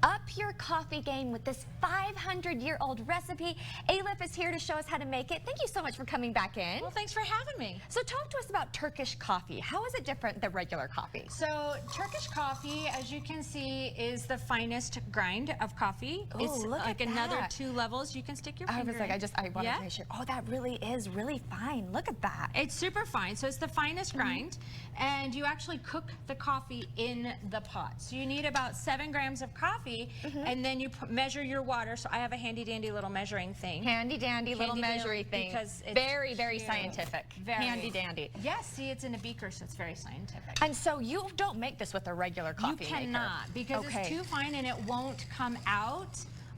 up your coffee game with this 500-year-old recipe. Elif is here to show us how to make it. Thank you so much for coming back in. Well, thanks for having me. So talk to us about Turkish coffee. How is it different than regular coffee? So Turkish coffee, as you can see, is the finest grind of coffee. Ooh, it's look like at another that. 2 levels you can stick your finger I was like, in. I wanted to make sure. Oh, that really is really fine. Look at that. It's super fine. So it's the finest grind, and you actually cook the coffee in the pot. So you need about 7 grams of coffee, and then you measure your water. So I have a handy dandy little measuring thing. Handy dandy little measuring thing. Because it's very, very scientific. Very. Handy dandy. Yes, see, it's in a beaker, so it's very scientific. And so you don't make this with a regular coffee You cannot, because it's too fine and it won't come out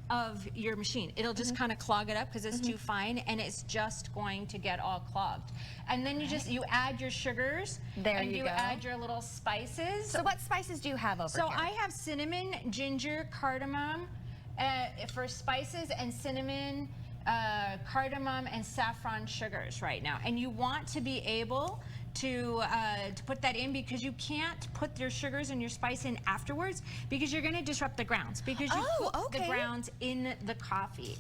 of your machine. It'll just kind of clog it up because it's too fine, and it's just going to get all clogged. And then you add your sugars, and you go. add your little spices. So what spices do you have over here? So I have cinnamon, ginger, cardamom for spices, and cinnamon, cardamom, and saffron sugars right now. And you want to be able to put that in, because you can't put your sugars and your spice in afterwards, because you're going to disrupt the grounds, because you cook the grounds in the coffee.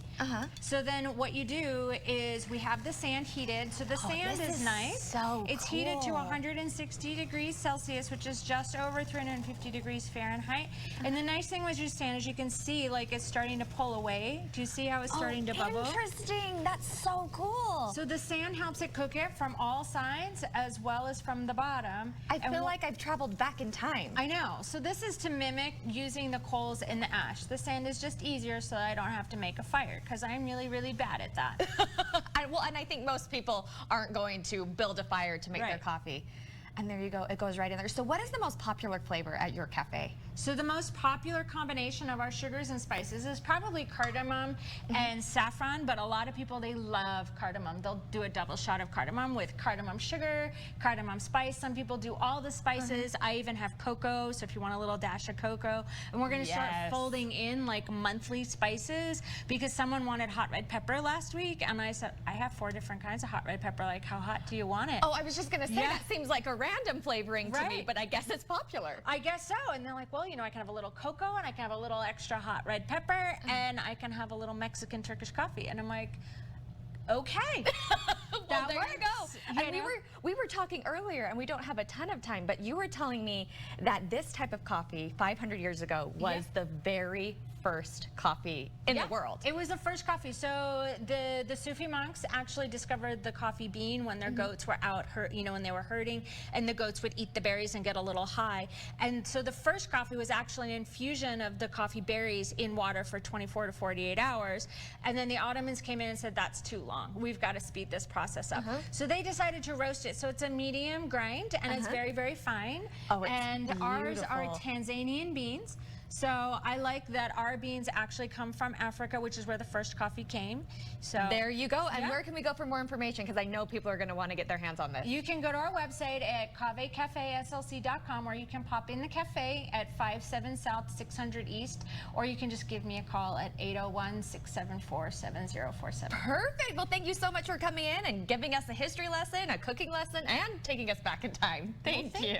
So then what you do is, we have the sand heated. So the sand is nice. So it's heated to 160 degrees Celsius, which is just over 350 degrees Fahrenheit. And the nice thing with your sand is you can see, like, it's starting to pull away. Do you see how it's starting to bubble? Interesting. That's so cool. So the sand helps it cook it from all sides as well as from the bottom. I feel like I've traveled back in time. I know. So this is to mimic using the coals and the ash. The sand is just easier so that I don't have to make a fire, because I'm really, really bad at that. And I think most people aren't going to build a fire to make their coffee. And there you go. It goes right in there. So what is the most popular flavor at your cafe? So the most popular combination of our sugars and spices is probably cardamom and saffron, but a lot of people, they love cardamom. They'll do a double shot of cardamom with cardamom sugar, cardamom spice. Some people do all the spices. I even have cocoa, so if you want a little dash of cocoa. And we're going to start folding in like monthly spices, because someone wanted hot red pepper last week, and I said, I have 4 different kinds of hot red pepper. Like, how hot do you want it? Oh, I was just going to say, that seems like a random flavoring to me, but I guess it's popular. I guess so. And they're like, well, you know, I can have a little cocoa, and I can have a little extra hot red pepper, and I can have a little Mexican Turkish coffee. And I'm like, okay. Well, there you go. And we were talking earlier, and we don't have a ton of time, but you were telling me that this type of coffee 500 years ago was the very first coffee in the world. It was the first coffee. So the Sufi monks actually discovered the coffee bean when their goats were out, when they were herding, and the goats would eat the berries and get a little high. And so the first coffee was actually an infusion of the coffee berries in water for 24 to 48 hours. And then the Ottomans came in and said, that's too long. We've got to speed this process up. So they decided to roast it. So it's a medium grind, and it's very, very fine. Oh, it's beautiful. Ours are Tanzanian beans. So I like that our beans actually come from Africa, which is where the first coffee came. So there you go. And where can we go for more information? Because I know people are going to want to get their hands on this. You can go to our website at cafeslc.com, or you can pop in the cafe at 57 South 600 East, or you can just give me a call at 801-674-7047. Perfect. Well, thank you so much for coming in and giving us a history lesson, a cooking lesson, and taking us back in time. Thank you.